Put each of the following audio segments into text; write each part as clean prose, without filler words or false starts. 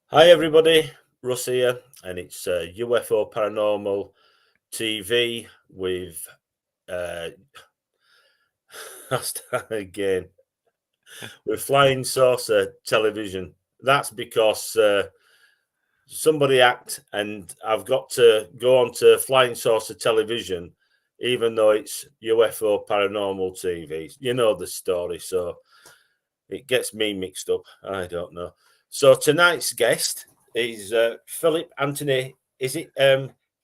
Hi everybody, Russ here, and it's UFO Paranormal TV with I'll start again with Flying Saucer Television. That's because somebody hacked, and I've got to go on to Flying Saucer Television, even though it's UFO Paranormal TV. You know the story, so it gets me mixed up. I don't know. So tonight's guest is Philip Anthony. Is it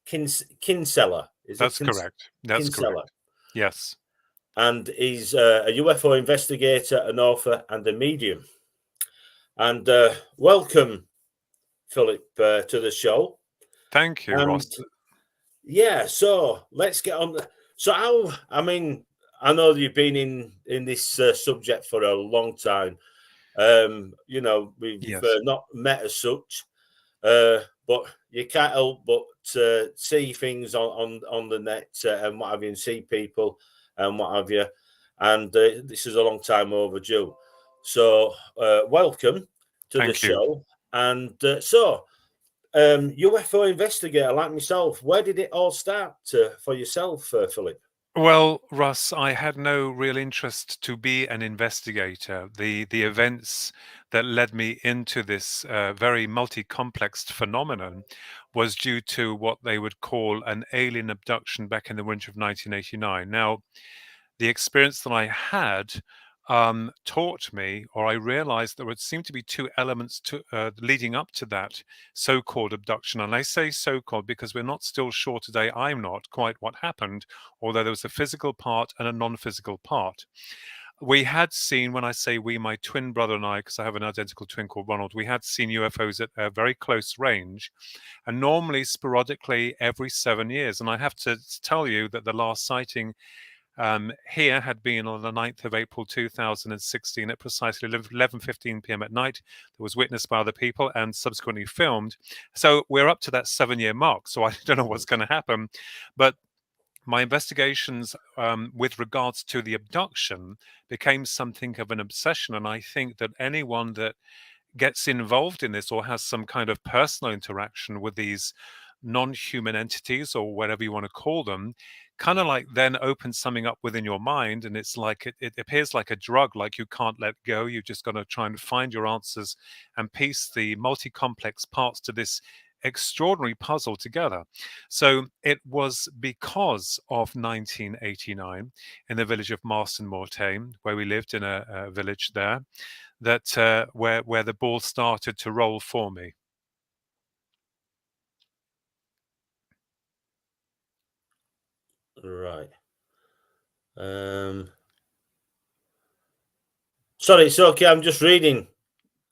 Kinsella? Is it That's correct. That's Kinsella? correct. Yes. And he's a UFO investigator, an author, and a medium. And welcome, Philip, to the show. Thank you, And Ross. yeah, so let's get on. So how? I mean, I know you've been in this subject for a long time. We've Yes. not met as such, but you can't help but see things on the net and what have you, and see people and what have you. And this is a long time overdue. So, welcome to the Thank you. show. And UFO investigator like myself, where did it all start for yourself, Philip? Well, Russ, I had no real interest to be an investigator. The events that led me into this very multi-complex phenomenon was due to what they would call an alien abduction back in the winter of 1989. Now, the experience that I had taught me, or I realized there would seem to be two elements to leading up to that so-called abduction. And I say so-called because we're not still sure today, I'm not quite what happened, although there was a physical part and a non-physical part. We had seen, when I say we, my twin brother and I, because I have an identical twin called Ronald, we had seen UFOs at a very close range, and normally sporadically every 7 years. And I have to tell you that the last sighting here had been on the 9th of April 2016 at precisely 11:15 p.m. at night. That was witnessed by other people and subsequently filmed. So we're up to that 7-year mark. So I don't know what's going to happen. But my investigations with regards to the abduction became something of an obsession. And I think that anyone that gets involved in this or has some kind of personal interaction with these non-human entities or whatever you want to call them kind of like then opens something up within your mind, and it's like it appears like a drug, like you can't let go. You've just got to try and find your answers and piece the multi-complex parts to this extraordinary puzzle together. So it was because of 1989 in the village of Marston Mortain, where we lived in a village there, that where the ball started to roll for me. Right. Sorry, it's okay. I'm just reading,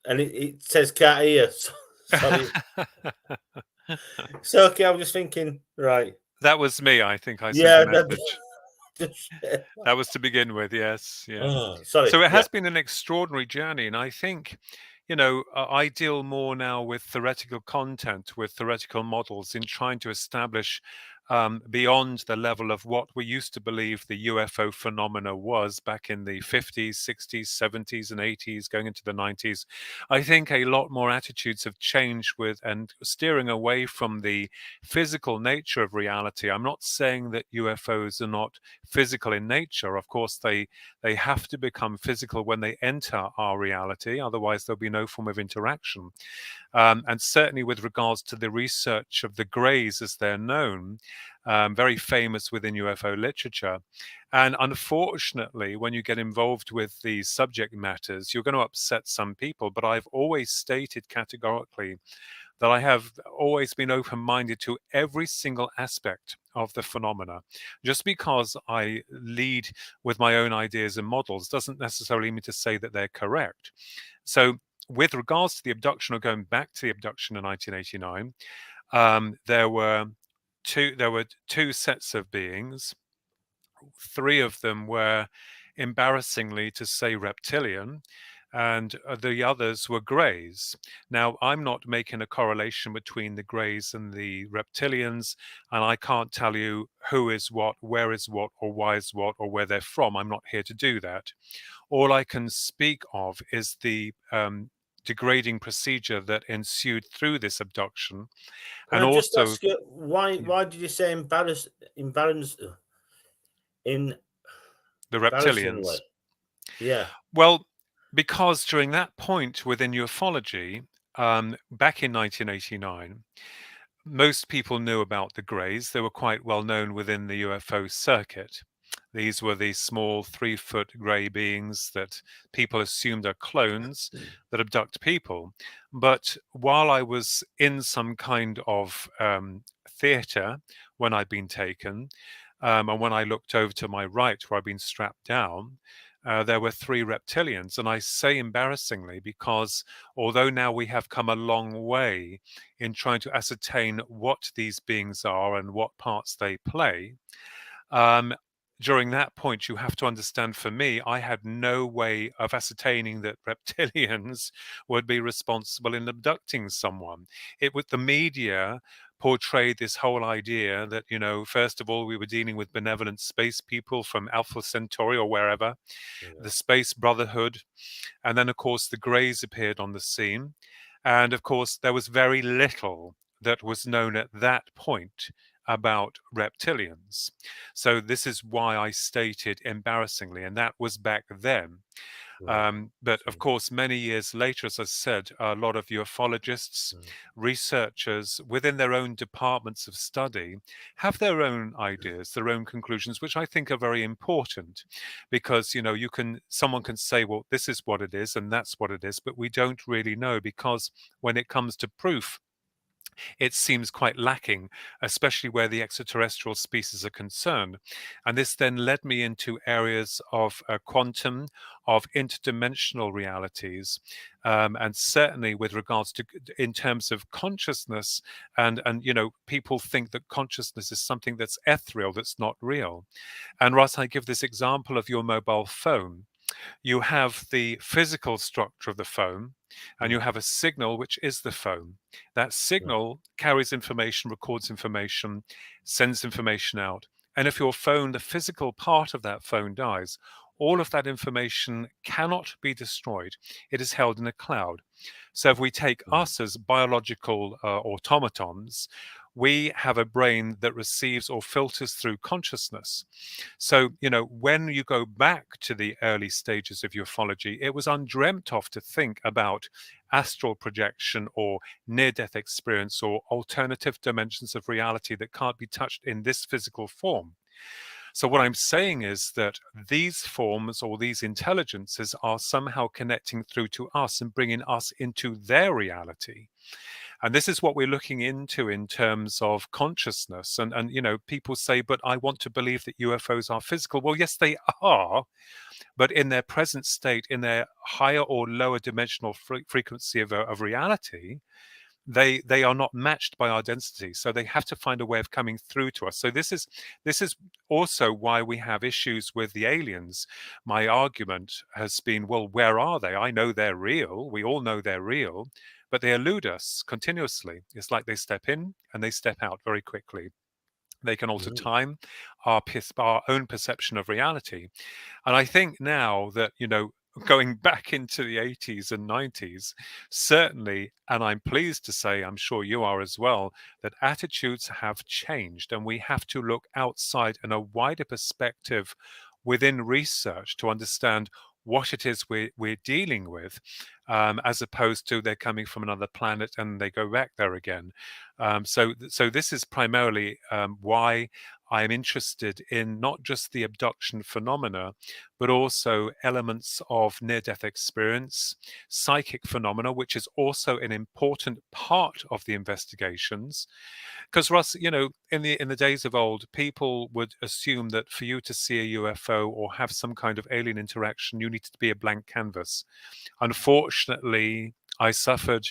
and it says can't hear. Sorry. It's okay. I'm just thinking. Right. That was me. I think I sent a Yeah. message. Just, That was to begin with, yes, yeah. oh, sorry. So it Yeah. has been an extraordinary journey, and I think, I deal more now with theoretical content, with theoretical models in trying to establish beyond the level of what we used to believe the UFO phenomena was back in the 50s, 60s, 70s, and 80s, going into the 90s. I think a lot more attitudes have changed with and steering away from the physical nature of reality. I'm not saying that UFOs are not physical in nature. Of course, they have to become physical when they enter our reality. Otherwise, there'll be no form of interaction. And certainly with regards to the research of the Greys, as they're known, very famous within UFO literature. And unfortunately, when you get involved with these subject matters, you're going to upset some people. But I've always stated categorically that I have always been open-minded to every single aspect of the phenomena. Just because I lead with my own ideas and models doesn't necessarily mean to say that they're correct. So with regards to the abduction, or going back to the abduction in 1989, there were two sets of beings. Three of them were, embarrassingly to say, reptilian, and the others were greys. Now, I'm not making a correlation between the greys and the reptilians, and I can't tell you who is what, where is what, or why is what, or where they're from. I'm not here to do that. All I can speak of is the degrading procedure that ensued through this abduction. Can And I just also, ask you why did you say the embarrassingly? reptilians. Yeah. Well, because during that point within ufology, back in 1989, most people knew about the Greys. They were quite well known within the UFO circuit. These were these small 3-foot grey beings that people assumed are clones that abduct people. But while I was in some kind of theatre when I'd been taken, and when I looked over to my right where I'd been strapped down, there were 3 reptilians. And I say embarrassingly because although now we have come a long way in trying to ascertain what these beings are and what parts they play, um, during that point, you have to understand, for me, I had no way of ascertaining that reptilians would be responsible in abducting someone. It was the media portrayed this whole idea that, first of all, we were dealing with benevolent space people from Alpha Centauri or wherever, the Space Brotherhood. And then, of course, the Greys appeared on the scene. And of course, there was very little that was known at that point about reptilians. So this is why I stated embarrassingly, and that was back then. But of course, many years later, as I said, a lot of ufologists, researchers within their own departments of study have their own ideas, their own conclusions, which I think are very important, because someone can say, well, this is what it is and that's what it is, but we don't really know, because when it comes to proof, it seems quite lacking, especially where the extraterrestrial species are concerned. And this then led me into areas of quantum, of interdimensional realities, and certainly with regards to, in terms of consciousness, and people think that consciousness is something that's ethereal, that's not real. And Russ, I give this example of your mobile phone. You have the physical structure of the phone, and you have a signal, which is the phone. That signal carries information, records information, sends information out. And if your phone, the physical part of that phone, dies, all of that information cannot be destroyed. It is held in a cloud. So if we take us as biological automatons, we have a brain that receives or filters through consciousness. So, when you go back to the early stages of ufology, it was undreamt of to think about astral projection or near-death experience or alternative dimensions of reality that can't be touched in this physical form. So what I'm saying is that these forms or these intelligences are somehow connecting through to us and bringing us into their reality. And this is what we're looking into in terms of consciousness. And people say, but I want to believe that UFOs are physical. Well, yes, they are. But in their present state, in their higher or lower dimensional frequency of reality, they are not matched by our density, so they have to find a way of coming through to us. So this is also why we have issues with the aliens. My argument has been, well, where are they? I know they're real, we all know they're real, but they elude us continuously. It's like they step in and they step out very quickly. They can alter time, our own perception of reality. And I think now that, going back into the 80s and 90s, certainly, and I'm pleased to say, I'm sure you are as well, that attitudes have changed, and we have to look outside in a wider perspective within research to understand what it is we're dealing with, as opposed to they're coming from another planet and they go back there again. So this is primarily why I'm interested in not just the abduction phenomena, but also elements of near-death experience, psychic phenomena, which is also an important part of the investigations. Because Russ, in the days of old, people would assume that for you to see a UFO or have some kind of alien interaction, you needed to be a blank canvas. Unfortunately, I suffered,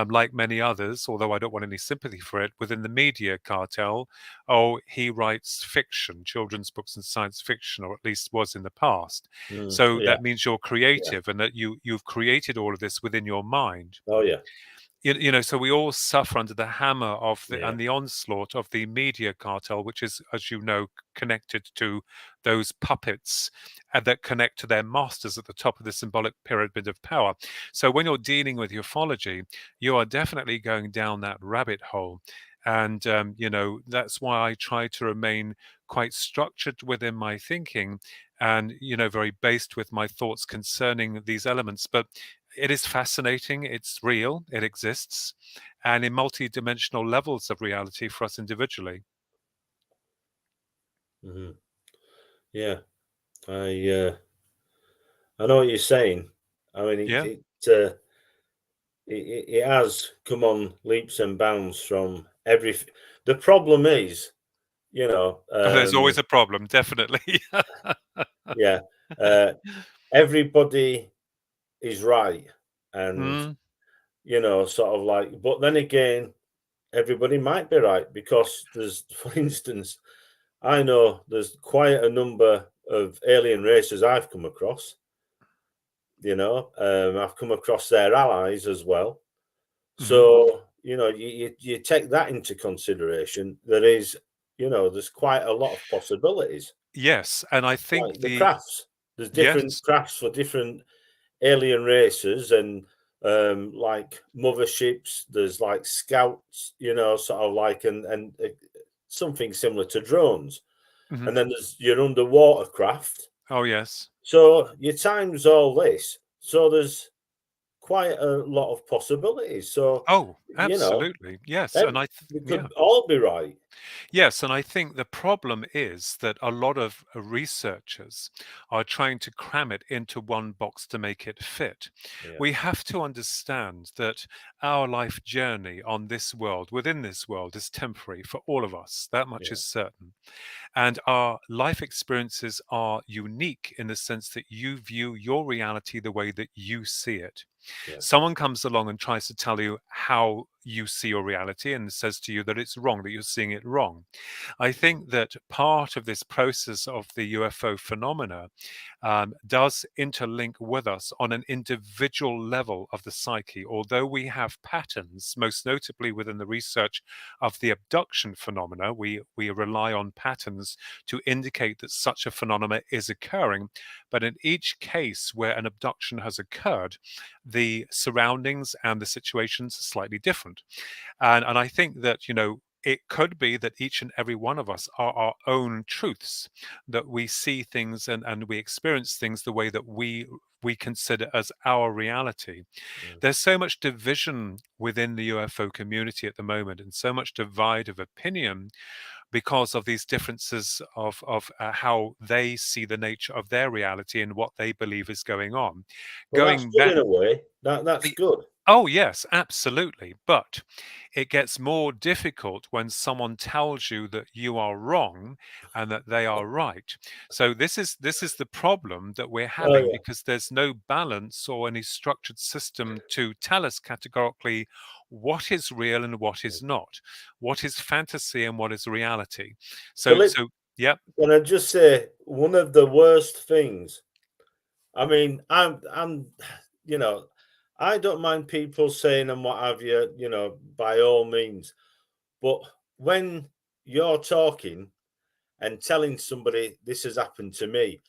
like many others, although I don't want any sympathy for it, within the media cartel. Oh, he writes fiction, children's books and science fiction, or at least was in the past. So Yeah. that means you're creative, and that you've created all of this within your mind. Oh, yeah. So we all suffer under the hammer of the Yeah. and the onslaught of the media cartel, which is, as you know, connected to those puppets that connect to their masters at the top of the symbolic pyramid of power. So when you're dealing with ufology, you are definitely going down that rabbit hole. And that's why I try to remain quite structured within my thinking, and very based with my thoughts concerning these elements. But it is fascinating, it's real, it exists, and in multi-dimensional levels of reality for us individually. Hmm. Yeah. I know what you're saying. I mean, Yeah. it has come on leaps and bounds from every. The problem is, you know, Oh, there's always a problem, definitely. yeah, uh, everybody is right, and Mm, sort of like. But then again, everybody might be right because there's, for instance, I know there's quite a number of alien races I've come across. I've come across their allies as well. mhm. So, you take that into consideration. There's quite a lot of possibilities. Yes, and I think Like the crafts, there's different yes. crafts for different alien races, and like motherships. There's like scouts, sort of like, and something similar to drones. Mhm. And then there's your underwater craft. Oh, yes. So you times all this. So there's quite a lot of possibilities. So, Oh, you know, absolutely. Yes, ev and we yeah. could all be right. Yes, and I think the problem is that a lot of researchers are trying to cram it into one box to make it fit. Yeah, We have to understand that our life journey on this world, within this world, is temporary for all of us. That much yeah, is certain. And our life experiences are unique in the sense that you view your reality the way that you see it. yeah, Someone comes along and tries to tell you how you see your reality and says to you that it's wrong, that you're seeing it wrong. I mm, think that part of this process of the UFO phenomena does interlink with us on an individual level of the psyche. Although we have patterns, most notably within the research of the abduction phenomena, we rely on patterns to indicate that such a phenomena is occurring. But in each case where an abduction has occurred, the surroundings and the situations are slightly different. And I think that, it could be that each and every one of us are our own truths, that we see things and we experience things the way that we consider as our reality. mm, There's so much division within the UFO community at the moment, and so much divide of opinion because of these differences of how they see the nature of their reality and what they believe is going on. well, that's Going good back in a way. That's good. Oh, yes, absolutely. But it gets more difficult when someone tells you that you are wrong and that they are right. So this is the problem that we're Oh, having, yeah, because there's no balance or any structured system to tell us categorically what is real and what mm. is not, what is fantasy and what is reality. So Philip, so yeah. can I just say one of the worst things? I mean, you know, I don't mind people saying and what have you, by all means. But when you're talking and telling somebody this has happened to me,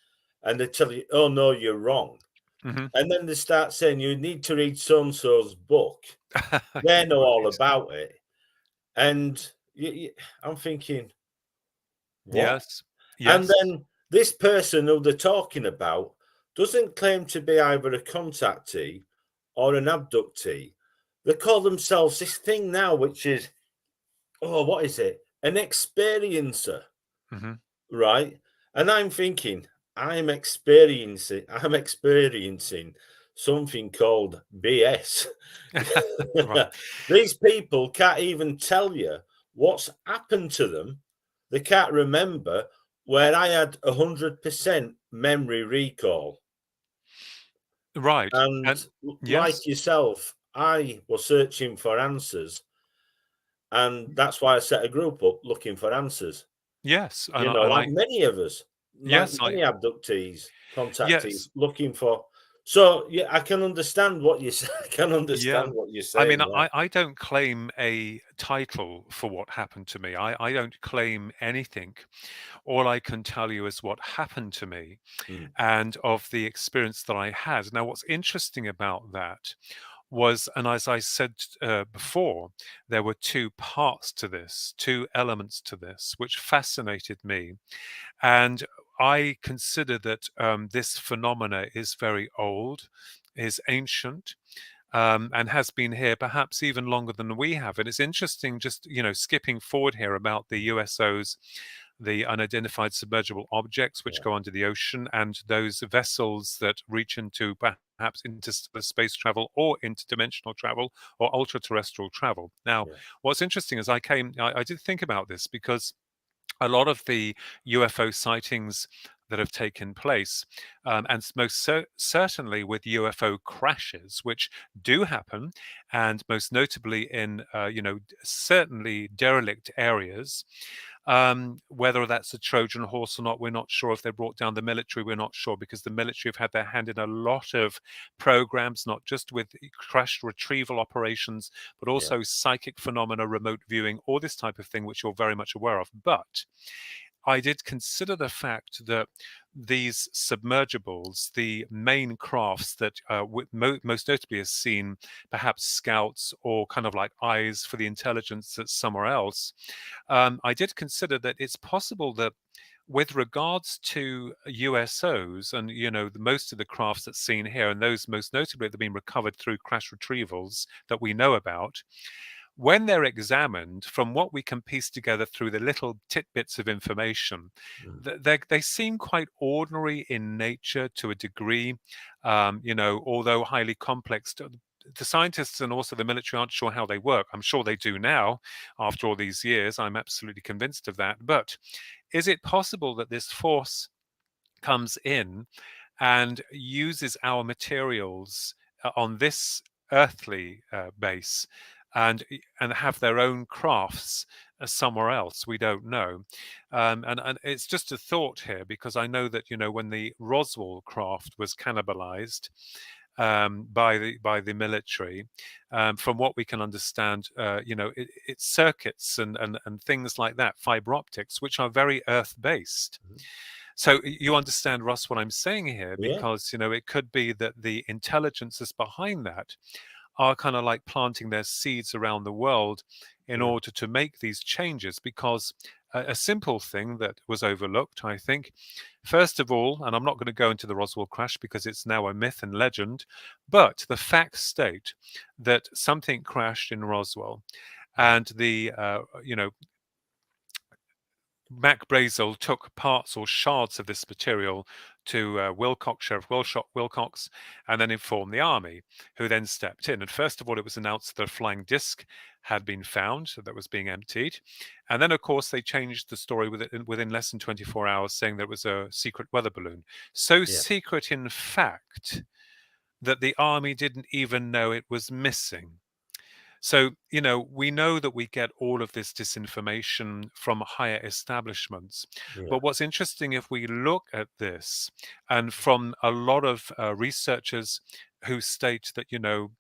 and they tell you, "Oh no, you're wrong," Hmm. and then they start saying you need to read so and so's book. They know all Right. about it, and I'm thinking, what? Yes. And Yes. then this person who they're talking about doesn't claim to be either a contactee or an abductee. They call themselves this thing now, which is, oh, what is it? An experiencer, Hmm. right? And I'm thinking, I'm experiencing something called BS. Right. These people can't even tell you what's happened to them. They can't remember, where I had 100% memory recall. Right. And And like yes. yourself, I was searching for answers. And that's why I set a group up looking for answers. Yes, Like many of us, like yes, I many abductees, contactees, yes, looking for So yeah, I can understand what you I can Yeah. understand what you're I mean, saying. Yeah. I don't claim a title for what happened to me. I don't claim anything. All I can tell you is what happened to me Mm. and of the experience that I had. Now, what's interesting about that was, and as I said before, there were two parts to this, two elements to this, which fascinated me. And I consider that this phenomena is very old, is ancient, and has been here perhaps even longer than we have. And it's interesting, just skipping forward here about the USOs, the unidentified submergible objects which Yeah. go under the ocean, and those vessels that reach into perhaps interstellar space travel or interdimensional travel or ultra-terrestrial travel. Now, Yeah. what's interesting is I did think about this because a lot of the UFO sightings that have taken place, and most certainly with UFO crashes, which do happen, and most notably in, certainly derelict areas. Whether that's a Trojan horse or not, we're not sure. If they brought down the military, we're not sure, because the military have had their hand in a lot of programs, not just with crash retrieval operations, but Yeah. also psychic phenomena, remote viewing, all this type of thing, which you're very much aware of. But I did consider the fact that these submergibles, the main crafts that most notably is seen, perhaps scouts or kind of like eyes for the intelligence that's somewhere else, I did consider that it's possible that with regards to USOs and most of the crafts that's seen here, and those most notably that have been recovered through crash retrievals that we know about, when they're examined, from what we can piece together through the little tidbits of information, Mm. they seem quite ordinary in nature to a degree, although highly complex. The scientists and also the military aren't sure how they work. I'm sure they do now, after all these years. I'm absolutely convinced of that. But is it possible that this force comes in and uses our materials on this earthly base, and have their own crafts somewhere else? We don't know, and it's just a thought here, because I know that when the Roswell craft was cannibalized by the military, from what we can understand, it's circuits and things like that, fiber optics, which are very earth based. Mhm. So you understand, Russ, what I'm saying here, Yeah. because it could be that the intelligences behind that are kind of like planting their seeds around the world in Yeah. order to make these changes. Because a simple thing that was overlooked, I think, first of all, and I'm not going to go into the Roswell crash because it's now a myth and legend, but the facts state that something crashed in Roswell, and the Mac Brazel took parts or shards of this material to Sheriff Wilcox, and then informed the army, who then stepped in. And first of all, it was announced that a flying disc had been found, so that was being emptied. And then, of course, they changed the story within less than 24 hours, saying that it was a secret weather balloon. So Yeah. secret, in fact, that the army didn't even know it was missing. So, we know that we get all of this disinformation from higher establishments. Yeah. But what's interesting, if we look at this, and from a lot of researchers who state that,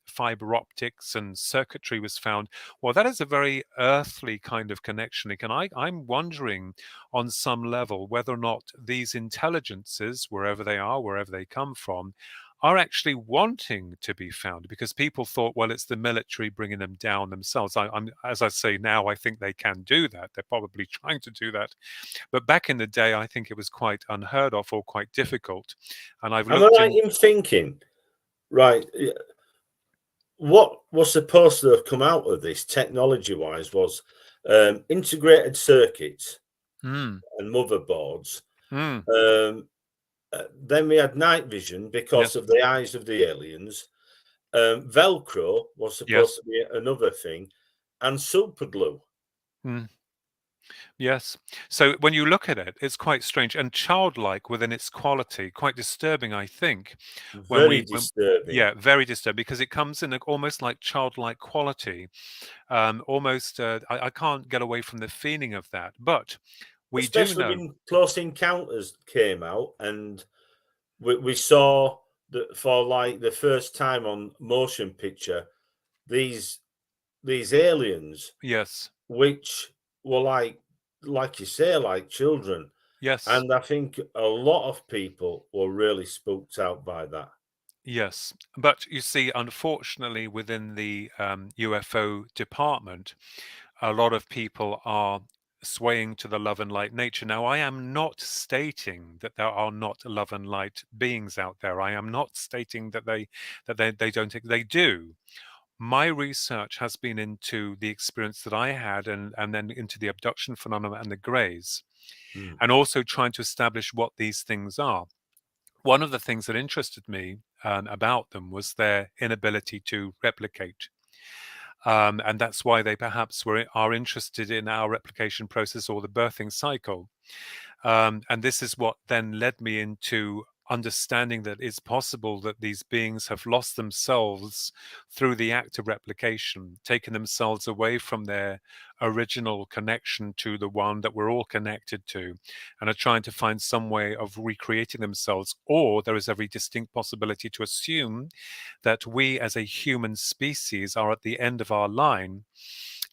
fiber optics and circuitry was found, well, that is a very earthly kind of connection. I'm wondering on some level whether or not these intelligences, wherever they are, wherever they come from, are actually wanting to be found, because people thought, well, it's the military bringing them down themselves. As I say now, I think they can do that. They're probably trying to do that. But back in the day, I think it was quite unheard of or quite difficult. And I've Am I looked right in. in thinking, right? What was supposed to have come out of this technology wise was integrated circuits Mm, and motherboards. mm, Then we had night vision because yes, of the eyes of the aliens. Velcro was supposed yes. to be another thing, and super glue. Mm. Yes. So when you look at it, it's quite strange and childlike within its quality, quite disturbing, I think. Very disturbing. Yeah, very disturbing, because it comes in almost like childlike quality. Almost, I can't get away from the feeling of that. But we do Especially know. when Close Encounters came out and we saw that for like the first time on motion picture, these these aliens, Yes. which were like you say, like children. Yes. And I think a lot of people were really spooked out by that. Yes. But you see, unfortunately, within the UFO department, a lot of people are swaying to the love and light nature. Now, I am not stating that there are not love and light beings out there. I am not stating that they don't. They do. My research has been into the experience that I had, and then into the abduction phenomena and the greys, Mm, and also trying to establish what these things are. One of the things that interested me about them was their inability to replicate. And that's why they perhaps are interested in our replication process or the birthing cycle. And this is what then led me into understanding that it's possible that these beings have lost themselves through the act of replication, taken themselves away from their original connection to the one that we're all connected to, and are trying to find some way of recreating themselves. Or there is every distinct possibility to assume that we as a human species are at the end of our line,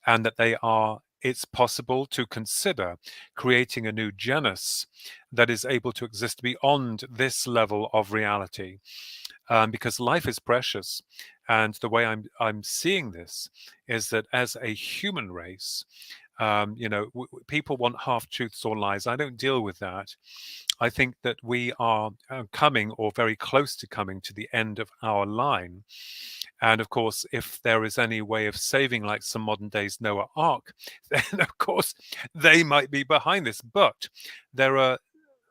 and that it's possible to consider creating a new genus that is able to exist beyond this level of reality, because life is precious. And the way I'm seeing this is that as a human race, people want half truths or lies. I don't deal with that. I think that we are coming, or very close to coming, to the end of our line. And of course, if there is any way of saving, like some modern days Noah Ark, then of course they might be behind this. But there are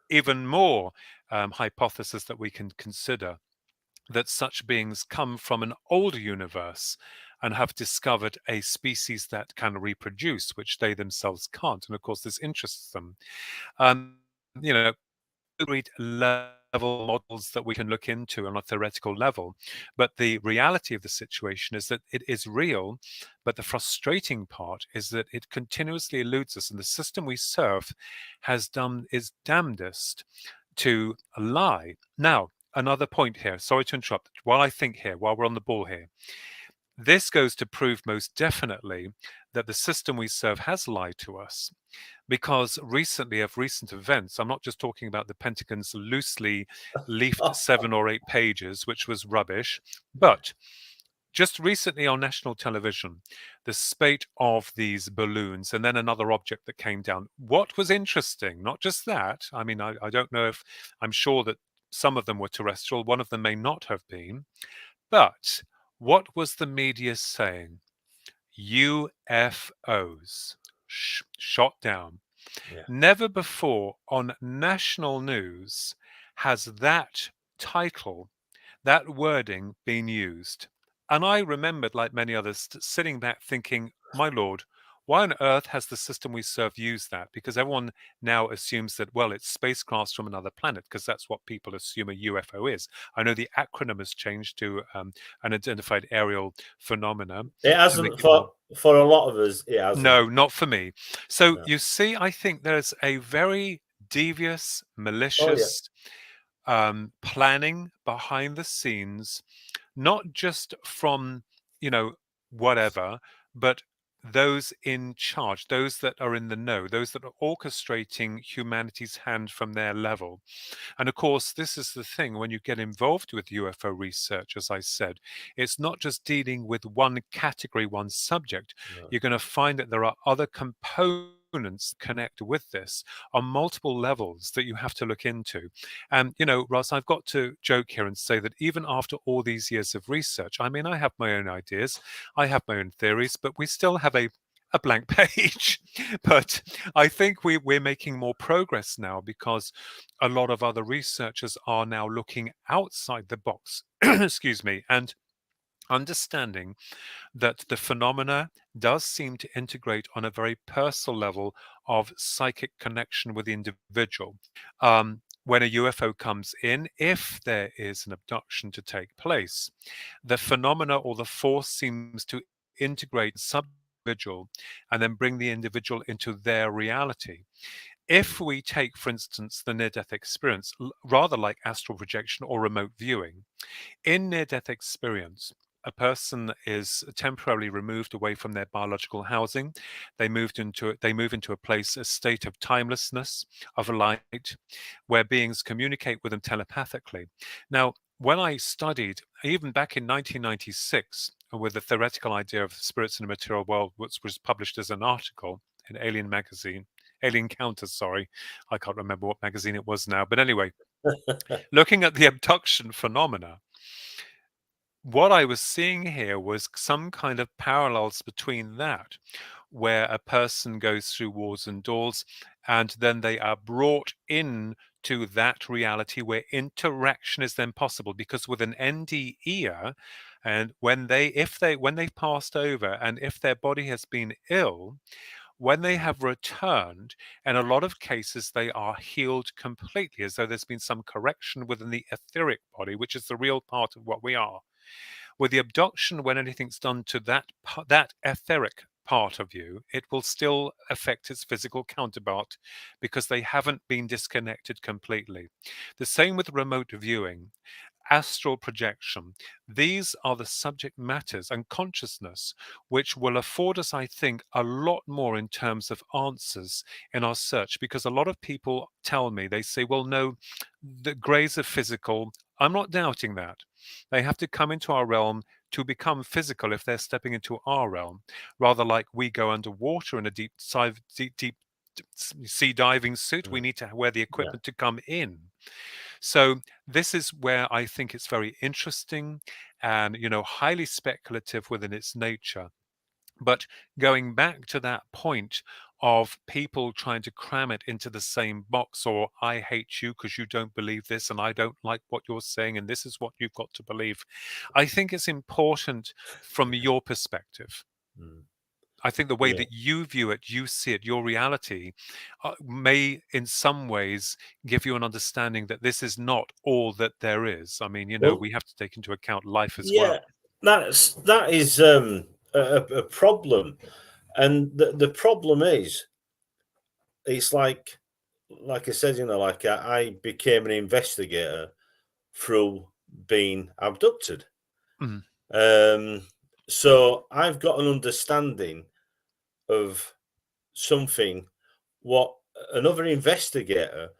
even more hypotheses that we can consider, that such beings come from an older universe and have discovered a species that can reproduce, which they themselves can't. And of course, this interests them. Great level models that we can look into on a theoretical level. But the reality of the situation is that it is real. But the frustrating part is that it continuously eludes us, and the system we serve is damnedest to lie. Now, another point here. Sorry to interrupt. While we're on the ball here, this goes to prove most definitely that the system we serve has lied to us. Because recent events, I'm not just talking about the Pentagon's loosely leafed 7 or 8 pages, which was rubbish, but just recently on national television, the spate of these balloons, and then another object that came down. What was interesting, not just that, I mean, I don't know if, I'm sure that some of them were terrestrial, one of them may not have been, but what was the media saying? UFOs shot down. yeah. Never before on national news has that title, that wording, been used. And I remembered, like many others, sitting back thinking, my Lord, why on earth has the system we serve used that? Because everyone now assumes that, well, it's spacecrafts from another planet, because that's what people assume a UFO is. I know the acronym has changed to unidentified aerial phenomena. It To make hasn't it more, for a lot of us. It hasn't. no, not for me. So No. you see, I think there's a very devious, Oh yeah. malicious planning behind the scenes, not just from, you know, whatever, but those in charge, those that are in the know, those that are orchestrating humanity's hand from their level. And of course, this is the thing, when you get involved with UFO research, as I said, it's not just dealing with one category, one subject. No. You're going to find that there are other components connect with this on multiple levels that you have to look into. And, Russ, I've got to joke here and say that even after all these years of research, I mean, I have my own ideas, I have my own theories, but we still have a blank page. But I think we're making more progress now, because a lot of other researchers are now looking outside the box, excuse me, and understanding that the phenomena does seem to integrate on a very personal level of psychic connection with the individual. When a UFO comes in, if there is an abduction to take place, the phenomena or the force seems to integrate sub individual and then bring the individual into their reality. If we take, for instance, the near-death experience, rather like astral projection or remote viewing, in near-death experience, a person is temporarily removed away from their biological housing. They move into a place, a state of timelessness, of light, where beings communicate with them telepathically. Now, when I studied, even back in 1996, with the theoretical idea of spirits in the material world, which was published as an article in Alien magazine, Alien Counters, sorry, I can't remember what magazine it was now, but anyway, looking at the abduction phenomena, what I was seeing here was some kind of parallels between that, where a person goes through walls and doors, and then they are brought in to that reality where interaction is then possible. Because with an ND ear, and when they've passed over, and if their body has been ill, when they have returned, in a lot of cases, they are healed completely, as though there's been some correction within the etheric body, which is the real part of what we are. With the abduction, when anything's done to that etheric part of you, it will still affect its physical counterpart because they haven't been disconnected completely. The same with remote viewing, astral projection. These are the subject matters and consciousness which will afford us, I think, a lot more in terms of answers in our search. Because a lot of people tell me, they say, well, no, the grays are physical. I'm not doubting that. They have to come into our realm to become physical if they're stepping into our realm, rather like we go underwater in a deep sea diving suit. We Mm. need to wear the Yeah. equipment to come in. So this is where I think it's very interesting and, highly speculative within its nature. But going back to that point of people trying to cram it into the same box, or I hate you because you don't believe this and I don't like what you're saying and this is what you've got to believe. I think it's important from your perspective. Mm. I think the way Yeah. that you view it, you see it, your reality, may in some ways give you an understanding that this is not all that there is. I mean, Well, we have to take into account life as yeah, well. that is a problem, and the problem is, it's like I said, like I became an investigator through being abducted. Mhm. Um, so I've got an understanding of something what another investigator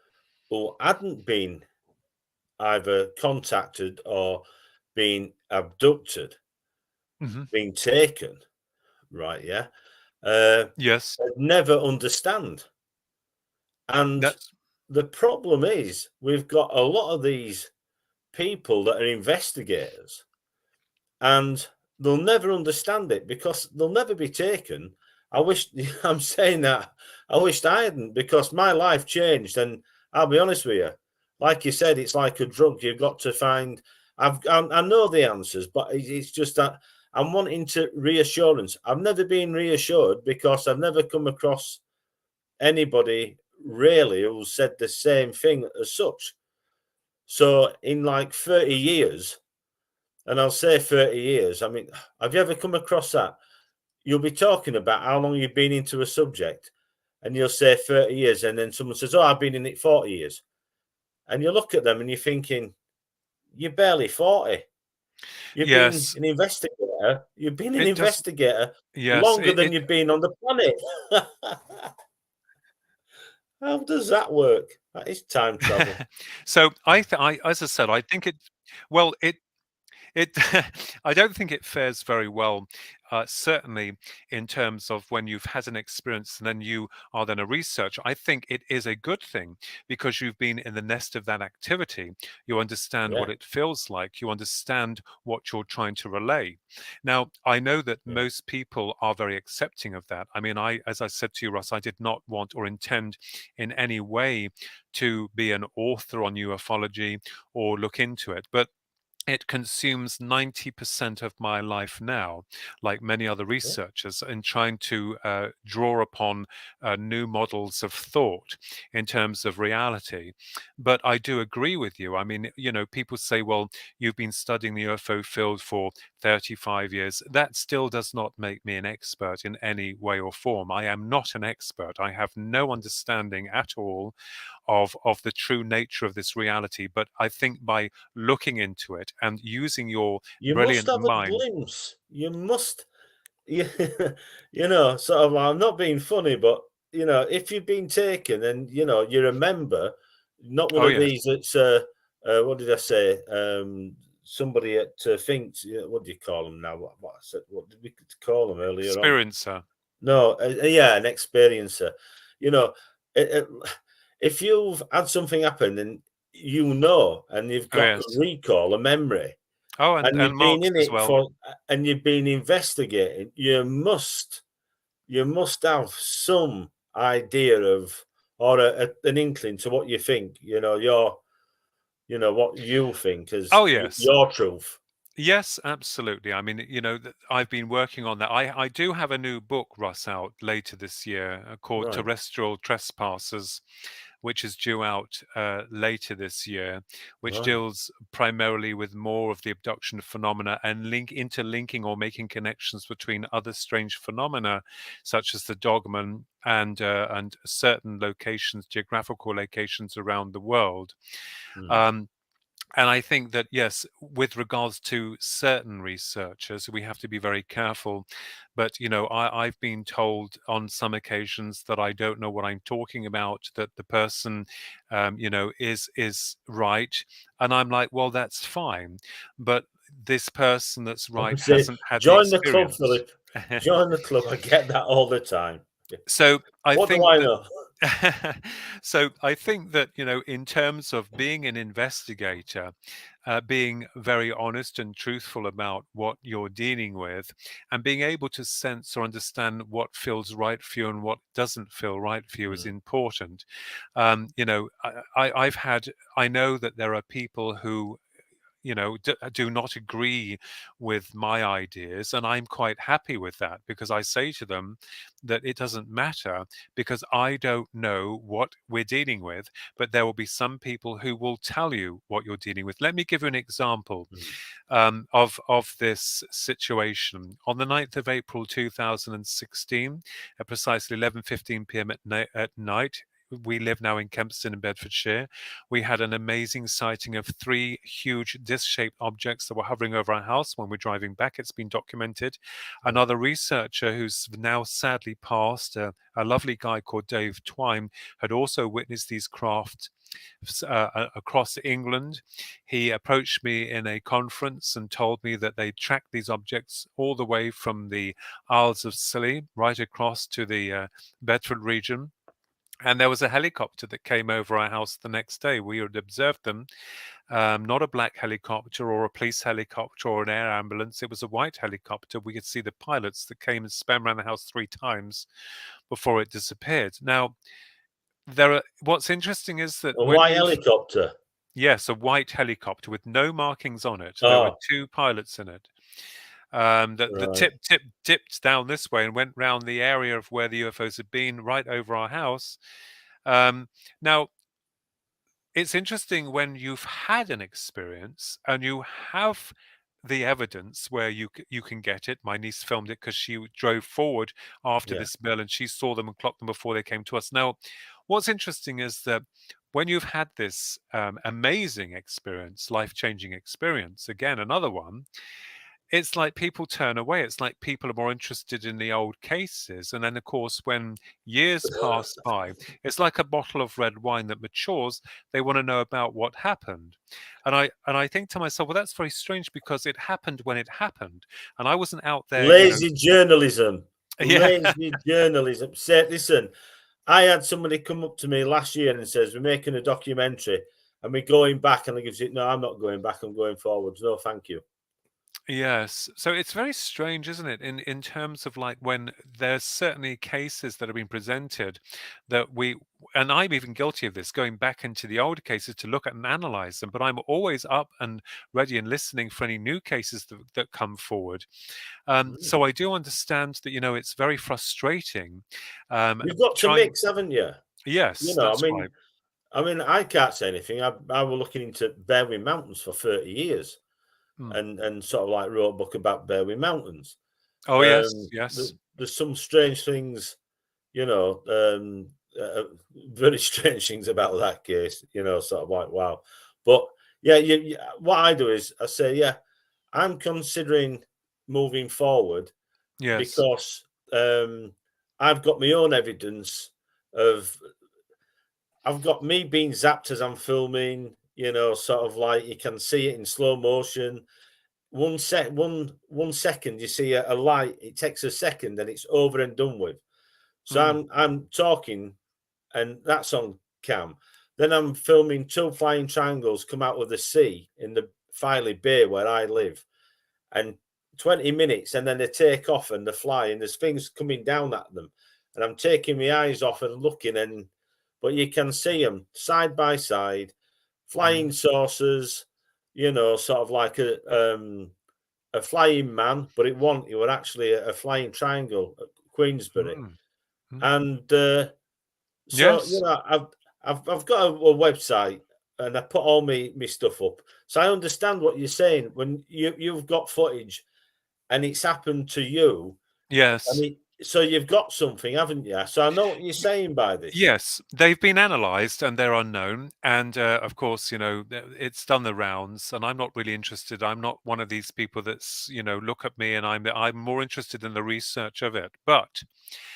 who hadn't been either contacted or been abducted, Mhm. been taken, right? Yeah, uh, Yes, would never understand. And that's the problem is, we've got a lot of these people that are investigators, and they'll never understand it because they'll never be taken. I wish I'm saying that. I wished I hadn't, because my life changed. And I'll be honest with you, like you said, it's like a drug. You've got to find. I know the answers, but it's just that I'm wanting to reassurance. I've never been reassured because I've never come across anybody really who said the same thing as such. So in like 30 years, and I'll say 30 years, I mean, have you ever come across that? You'll be talking about how long you've been into a subject, and you'll say 30 years, and then someone says, oh, I've been in it 40 years. And you look at them and you're thinking, you're barely 40. You've been yes. an investigator. You've been an It does. investigator Yes, longer than it you've been on the planet. How does that work? That is time travel. so as I said, I think well, it I don't think it fares very well, certainly in terms of when you've had an experience and then you are then a researcher. I think it is a good thing because you've been in the nest of that activity. You understand Yeah, what it feels like. You understand what you're trying to relay. Now, I know that yeah, most people are very accepting of that. I mean, as I said to you, Russ, I did not want or intend in any way to be an author on ufology or look into it, but it consumes 90% of my life now, like many other Yeah. researchers, in trying to draw upon new models of thought in terms of reality. But I do agree with you. I mean, you know, people say, well, you've been studying the UFO field for 35 years. That still does not make me an expert in any way or form. I am not an expert. I have no understanding at all of the true nature of this reality. But I think by looking into it and using your You must brilliant have a mind. glimpse. You must, you, you know, sort of. I'm not being funny, but you know, if you've been taken and you know you remember, not one Oh of yes, these that's what did I say? Somebody at thinks. What do you call them now? What I said? What did we call them earlier on? experiencer. No, yeah, an experiencer. You know, it, it, if you've had something happen and you know, and you've Oh got a yes. recall, a memory, Oh, and and you've been marks in as it well. for, and you've been investigating, you must have some idea of, or an inkling to what you think. What you think as Oh yes. your truth. Yes, absolutely. I mean, you know, I've been working on that. I do have a new book, Russ, out later this year called Right. Terrestrial Trespassers, which is due out later this year, which Right. deals primarily with more of the abduction phenomena and interlinking or making connections between other strange phenomena, such as the dogman and certain locations, geographical locations around the world. Mm. Um, and I think that, yes, with regards to certain researchers, we have to be very careful. But, you know, I've been told on some occasions that I don't know what I'm talking about, that the person, you know, is right. And I'm like, well, that's fine. But this person that's I right would say, hasn't had the join the club, experience. Philip. Join the club. I get that all the time. So I What do think I that know? so I think that, you know, in terms of being an investigator, being very honest and truthful about what you're dealing with, and being able to sense or understand what feels right for you and what doesn't feel right for you is Mm. important. You know, I know that there are people who, you know, do not agree with my ideas, and I'm quite happy with that, because I say to them that it doesn't matter, because I don't know what we're dealing with, but there will be some people who will tell you what you're dealing with. Let me give you an example Mm. of this situation. On the 9th of April 2016, at precisely 11:15 p.m. at night, we live now in Kempston in Bedfordshire. We had an amazing sighting of 3 huge disc-shaped objects that were hovering over our house when we're driving back. It's been documented. Right. Another researcher who's now sadly passed, a lovely guy called Dave Twine, had also witnessed these craft across England. He approached me in a conference and told me that they tracked these objects all the way from the Isles of Scilly right across to the Bedford region. And there was a helicopter that came over our house the next day. We had observed them, not a black helicopter or a police helicopter or an air ambulance. It was a white helicopter. We could see the pilots that came and spun around the house 3 times before it disappeared. Now, what's interesting is that A when white you've, helicopter. yes, a white helicopter with no markings on it. There were Oh, 2 pilots in it. The right. tip dipped down this way and went round the area of where the UFOs had been, right over our house. Now, it's interesting when you've had an experience and you have the evidence where you can get it. My niece filmed it because she drove forward after Yeah. this bill and she saw them and clocked them before they came to us. Now, what's interesting is that when you've had this amazing experience, life-changing experience, again, another one, it's like people turn away. It's like people are more interested in the old cases. And then, of course, when years pass by, it's like a bottle of red wine that matures. They want to know about what happened. And I think to myself, well, that's very strange, because it happened when it happened. And I wasn't out there, you know. Lazy journalism. Yeah. Lazy journalism. Say, listen, I had somebody come up to me last year and says, we're making a documentary and we're going back. And I gives it, no, I'm not going back. I'm going forwards. No, thank you. Yes. So it's very strange, isn't it? In terms of like when there's certainly cases that have been presented that we, and I'm even guilty of this, going back into the older cases to look at and analyze them, but I'm always up and ready and listening for any new cases that come forward. Mm. So I do understand that, it's very frustrating. You've got to Trying, mix, haven't you? You yes, know, that's right. I mean, I can't say anything. I was looking into Berwyn Mountains for 30 years, Mm. and sort of like wrote a book about Berwyn Mountains. Oh, yes, yes. There's some strange things, you know, very strange things about that case. You know, sort of like wow. But yeah, what I do is I say, yeah, I'm considering moving forward Yes. because um, I've got my own evidence of I've got me being zapped as I'm filming, you know, sort of like you can see it in slow motion. 1 second, you see a light, it takes a second and it's over and done with. So Mm. I'm talking and that's on cam. Then I'm filming two flying triangles come out of the sea in the Filey Bay where I live. And 20 minutes and then they take off and they fly and there's things coming down at them. And I'm taking my eyes off and looking and but you can see them side by side, Mm. flying saucers, you know, sort of like a flying man, but it were actually a flying triangle at Queensbury. Mm. Mm. And so you Yes. know, I've got a website and I put all my stuff up. So I understand what you're saying when you've got footage and it's happened to you. I Yes. mean, so you've got something, haven't you? So I know what you're saying by this. Yes, they've been analysed and they're unknown. And of course, it's done the rounds. And I'm not really interested. I'm not one of these people that's look at me and I'm more interested in the research of it. But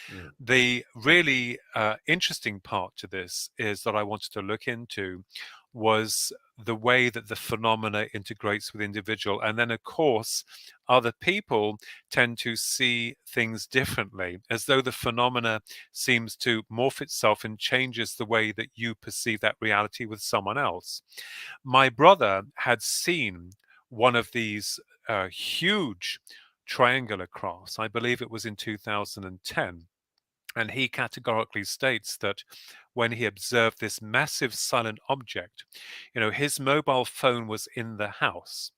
Mm. the really interesting part to this is that I wanted to look into was the way that the phenomena integrates with individual, and then of course other people tend to see things differently, as though the phenomena seems to morph itself and changes the way that you perceive that reality with someone else. My brother had seen one of these huge triangular crafts. I believe it was in 2010. And he categorically states that when he observed this massive silent object, his mobile phone was in the house.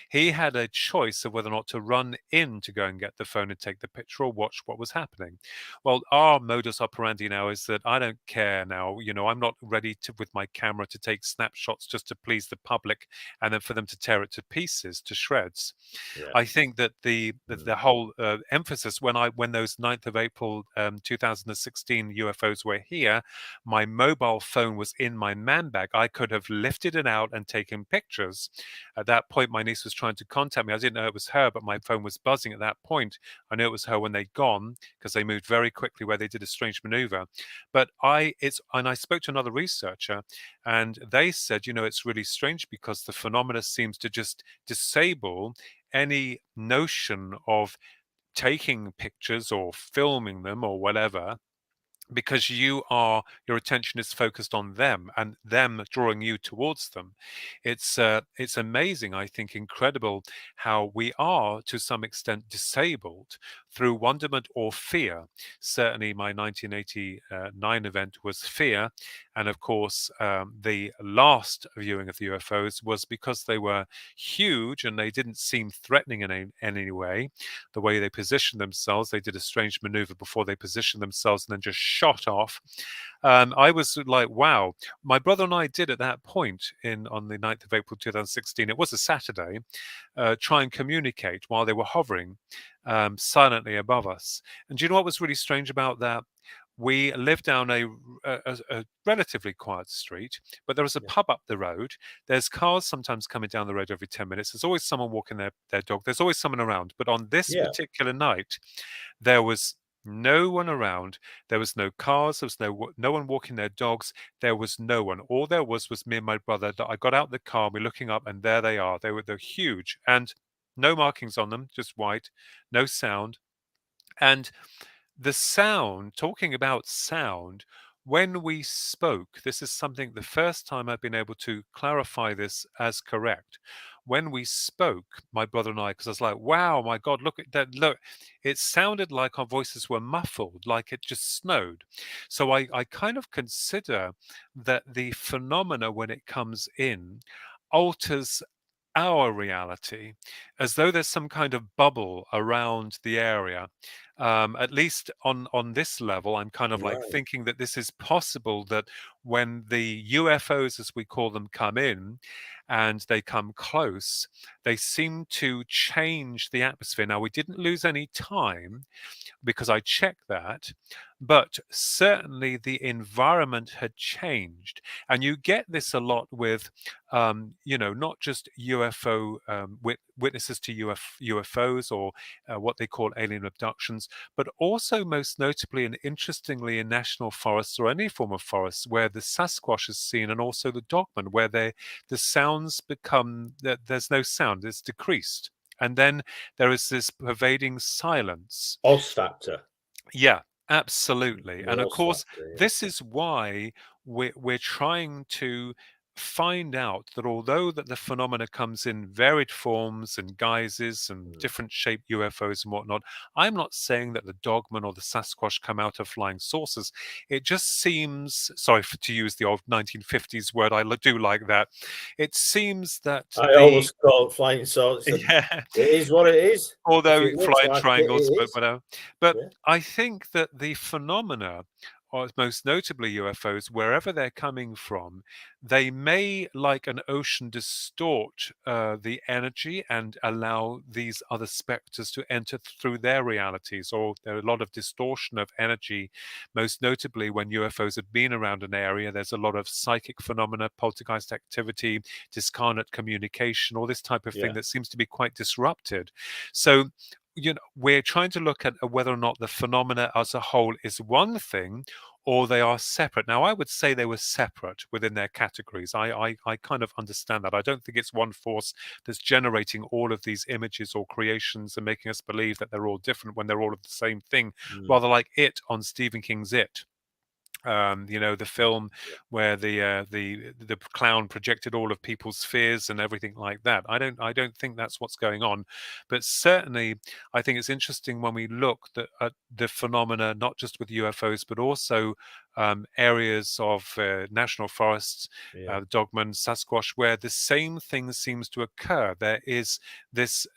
He had a choice of whether or not to run in to go and get the phone and take the picture or watch what was happening. Well, our modus operandi now is that I don't care now. I'm not ready to, with my camera, to take snapshots just to please the public and then for them to tear it to pieces, to shreds. Yeah. I think that the Mm. the whole emphasis when those 9th of April 2016 UFOs were here, my mobile phone was in my man bag. I could have lifted it out and taken pictures. At that point, my niece was trying to contact me. I didn't know it was her, but my phone was buzzing at that point. I knew it was her when they'd gone because they moved very quickly where they did a strange maneuver. But I spoke to another researcher and they said, it's really strange because the phenomena seems to just disable any notion of taking pictures or filming them or whatever, because your attention is focused on them and them drawing you towards them. It's amazing, I think, incredible how we are to some extent disabled through wonderment or fear. Certainly my 1989 event was fear, and of course the last viewing of the UFOs was because they were huge and they didn't seem threatening in any way. The way they positioned themselves, they did a strange maneuver before they positioned themselves and then just shot off. I was like, wow. My brother and I did at that point on the 9th of April 2016, it was a Saturday, try and communicate while they were hovering silently above us. And do you know what was really strange about that? We lived down a relatively quiet street, but there was a Yeah. pub up the road. There's cars sometimes coming down the road every 10 minutes. There's always someone walking their dog. There's always someone around. But on this Yeah. particular night, there was no one around. There was no cars. There was no one walking their dogs. There was no one. All there was me and my brother. That I got out the car. We're looking up, and there they are. They're huge and no markings on them, just white, no sound. And the sound, talking about sound, when we spoke, this is something the first time I've been able to clarify this as correct. when we spoke, my brother and I, because I was like, wow, my God, look at that. Look, it sounded like our voices were muffled, like it just snowed. So I kind of consider that the phenomena, when it comes in, alters our reality, as though there's some kind of bubble around the area. At least on this level, I'm kind of like Right. thinking that this is possible, that when the UFOs, as we call them, come in and they come close, they seem to change the atmosphere. Now, we didn't lose any time because I checked that, but certainly the environment had changed. And you get this a lot with, not just UFO witnesses to UFOs, or what they call alien abductions, but also most notably and interestingly in national forests or any form of forests where the Sasquatch is seen, and also the Dogman, where the sounds become, there's no sound, it's decreased. And then there is this pervading silence. Oz factor. Yeah, absolutely. The And of Oz course, factor. Yeah. this is why we're trying to find out that although that the phenomena comes in varied forms and guises and Mm. different shaped UFOs and whatnot, I'm not saying that the Dogman or the Sasquatch come out of flying saucers. It just seems, sorry to use the old 1950s word, I do like that. It seems that I the always call it flying saucers. yeah, It is what it is. If although it looks flying like it, triangles, it but is. whatever. But Yeah. I think that the phenomena, or most notably UFOs, wherever they're coming from, they may, like an ocean, distort the energy and allow these other specters to enter through their realities. Or there are a lot of distortion of energy, most notably when UFOs have been around an area. There's a lot of psychic phenomena, poltergeist activity, discarnate communication, all this type of thing Yeah. that seems to be quite disrupted. So, we're trying to look at whether or not the phenomena as a whole is one thing, or they are separate. Now, I would say they were separate within their categories. I kind of understand that. I don't think it's one force that's generating all of these images or creations and making us believe that they're all different when they're all of the same thing, Mm. rather like It on Stephen King's It. The film where the clown projected all of people's fears and everything like that. I don't think that's what's going on, but certainly I think it's interesting when we look at the phenomena, not just with UFOs, but also areas of national forests, Yeah. Dogman, Sasquatch, where the same thing seems to occur. There is this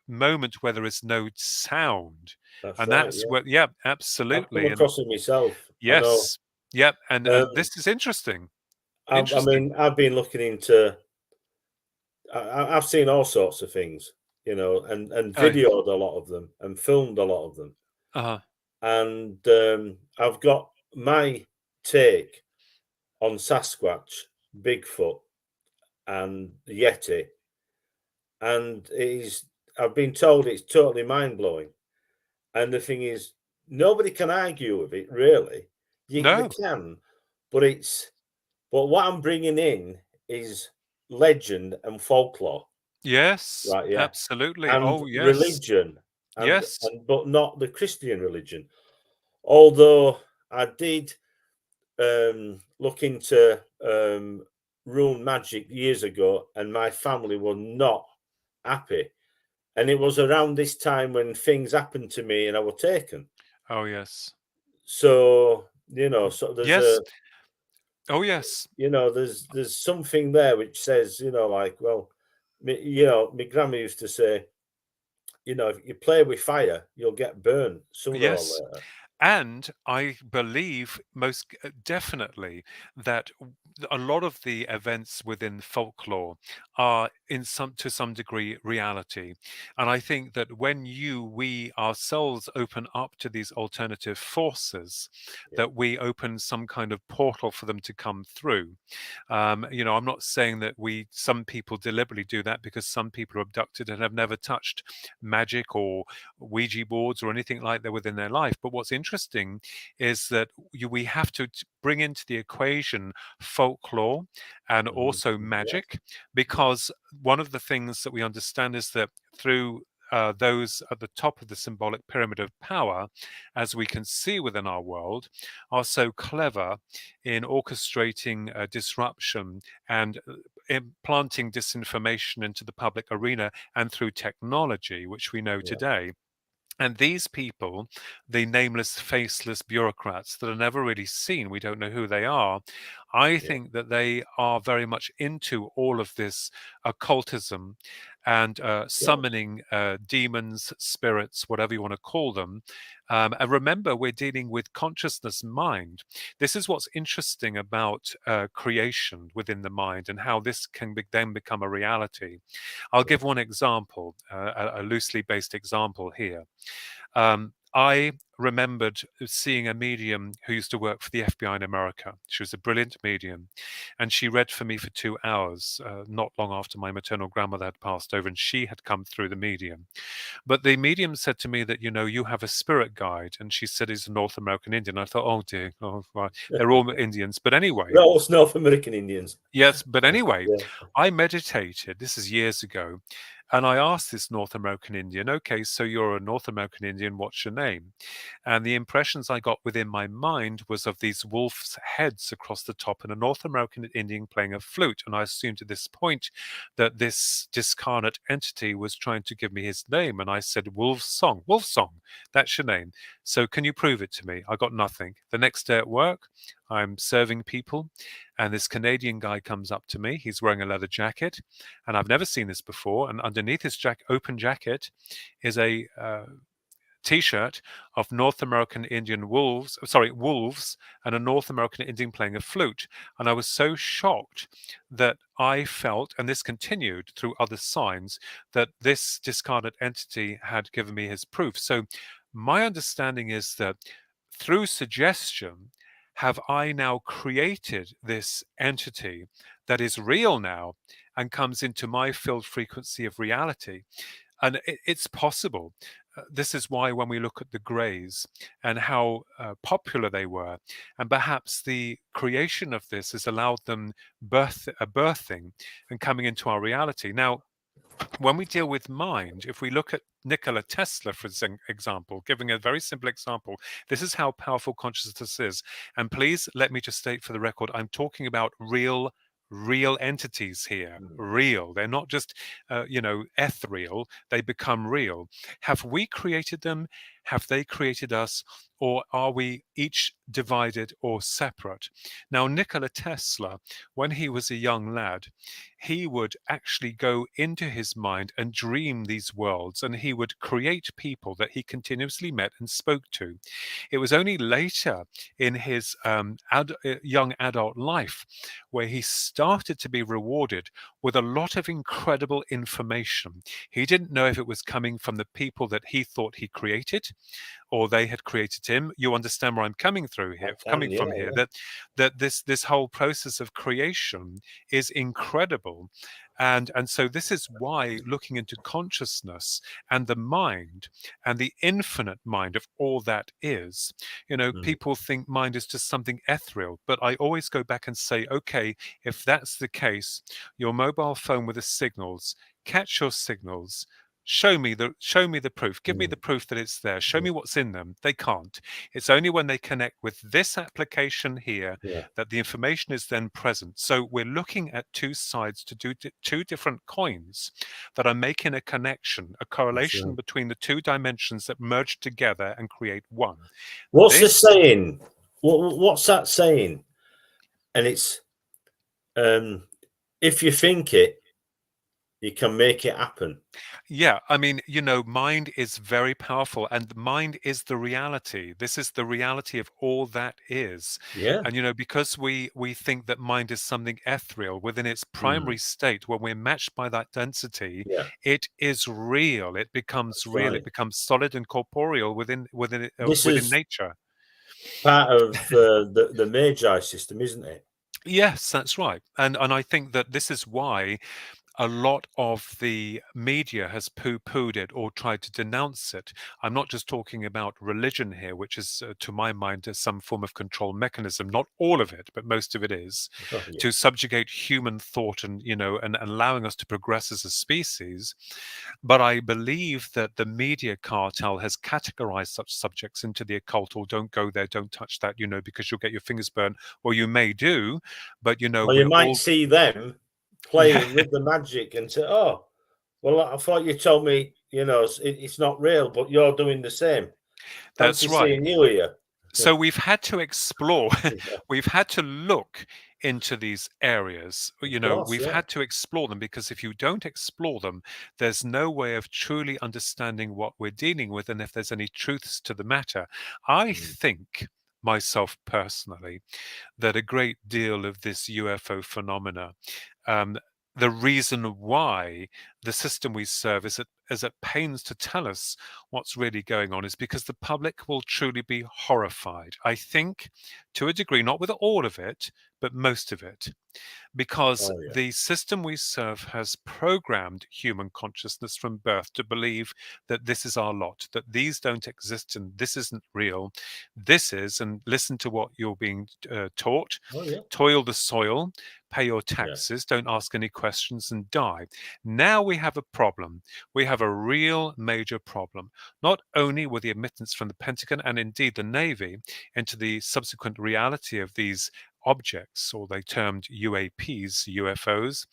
moment where there is no sound, That's and right. that's Yeah. where, yeah, I've come absolutely. And across it myself. I know. yes. Yep, and Um, this is interesting. I Interesting. mean, I've been looking into. I've seen all sorts of things, and Oh, videoed a lot of them and filmed a lot of them, uh-huh. and I've got my take on Sasquatch, Bigfoot, and Yeti, and it is. I've been told it's totally mind blowing. And the thing is, nobody can argue with it, really. They No. can, but but what I'm bringing in is legend and folklore, Yes, right? Yeah, absolutely. and Oh, yes. religion, and Yes. and but not the Christian religion. Although I did look into rune magic years ago, and my family were not happy. And it was around this time when things happened to me, and I was taken. Oh, yes. So, so there's Yes. Oh, yes. there's something there which says, like, well, my grandma used to say, if you play with fire, you'll get burned sooner or Yes. later. And I believe most definitely that a lot of the events within folklore are to some degree reality. And I think that when we ourselves open up to these alternative forces, Yeah, that we open some kind of portal for them to come through. I'm not saying that some people deliberately do that, because some people are abducted and have never touched magic or Ouija boards or anything like that within their life. But what's interesting is that we have to bring into the equation folklore and also yeah, magic, because one of the things that we understand is that through those at the top of the symbolic pyramid of power, as we can see within our world, are so clever in orchestrating disruption and implanting disinformation into the public arena and through technology, which we know Yeah. today. And these people, the nameless, faceless bureaucrats that are never really seen, we don't know who they are. I think that they are very much into all of this occultism and summoning demons, spirits, whatever you want to call them. And remember, we're dealing with consciousness mind. This is what's interesting about creation within the mind and how this can then become a reality. I'll give one example, a loosely based example here. I remembered seeing a medium who used to work for the FBI in America. She was a brilliant medium, and she read for me for 2 hours, not long after my maternal grandmother had passed over, and she had come through the medium. But the medium said to me that, you have a spirit guide, and she said he's a North American Indian. I thought, oh dear, oh, right. They're all Indians. But anyway. No, it's North American Indians. Yes, but anyway, Yeah. I meditated, this is years ago, and I asked this North American Indian, okay, so you're a North American Indian, what's your name? And the impressions I got within my mind was of these wolves' heads across the top and a North American Indian playing a flute. And I assumed at this point that this discarnate entity was trying to give me his name. And I said, Wolf Song, that's your name. So can you prove it to me? I got nothing. The next day at work, I'm serving people, and this Canadian guy comes up to me. He's wearing a leather jacket, and I've never seen this before. And underneath his open jacket is a T-shirt of North American Indian wolves, and a North American Indian playing a flute. And I was so shocked that I felt, and this continued through other signs, that this discarded entity had given me his proof. So my understanding is that through suggestion, have I now created this entity that is real now and comes into my field frequency of reality? And it's possible. This is why when we look at the Greys and how popular they were, and perhaps the creation of this has allowed them birthing and coming into our reality. Now, when we deal with mind, if we look at Nikola Tesla, for example, giving a very simple example, this is how powerful consciousness is. And please let me just state for the record, I'm talking about real entities here. Real. They're not just, ethereal. They become real. Have we created them? Have they created us? Or are we each divided or separate? Now, Nikola Tesla, when he was a young lad, he would actually go into his mind and dream these worlds, and he would create people that he continuously met and spoke to. It was only later in his young adult life where he started to be rewarded with a lot of incredible information. He didn't know if it was coming from the people that he thought he created, or they had created him. You understand where I'm coming from here. That this whole process of creation is incredible. And so this is why looking into consciousness and the mind and the infinite mind of all that is, people think mind is just something ethereal. But I always go back and say, okay, if that's the case, your mobile phone with the signals, catch your signals. Show me the proof. Give me the proof that it's there. Show me what's in them. They can't. It's only when they connect with this application here that the information is then present. So we're looking at two sides to do two different coins that are making a connection, a correlation between the two dimensions that merge together and create one. What's the saying? What's that saying? And it's, if you think it, you can make it happen. Yeah, I mean, mind is very powerful, and mind is the reality. This is the reality of all that is. Yeah. And because we think that mind is something ethereal within its primary state, when we're matched by that density, it is real. It becomes real. Right. It becomes solid and corporeal within nature. Part of the Magi system, isn't it? Yes, that's right. And I think that this is why a lot of the media has poo-pooed it or tried to denounce it. I'm not just talking about religion here, which is, to my mind, some form of control mechanism. Not all of it, but most of it is to subjugate human thought and, and allowing us to progress as a species. But I believe that the media cartel has categorized such subjects into the occult, or don't go there, don't touch that, because you'll get your fingers burned, or you may do, but well, you might see them Yeah, playing with the magic and say, "Oh, well, I thought you told me, it's not real, but you're doing the same. that's Fancy right. seeing you here." So we've had to explore, Yeah, we've had to look into these areas. of You know, course, we've yeah. had to explore them, because if you don't explore them, there's no way of truly understanding what we're dealing with and if there's any truths to the matter. I Mm, think, myself personally, that a great deal of this UFO phenomena, um, the reason why the system we serve is at pains to tell us what's really going on, is because the public will truly be horrified. I think, to a degree, not with all of it, but most of it, because oh, yeah. the system we serve has programmed human consciousness from birth to believe that this is our lot, that these don't exist and this isn't real. This is, and listen to what you're being taught: Oh, yeah. toil the soil, pay your Yeah. taxes, don't ask any questions, and die. Now we have a problem. We have a real major problem, not only with the admittance from the Pentagon and indeed the Navy into the subsequent reality of these objects, or they termed UAPs, UFOs.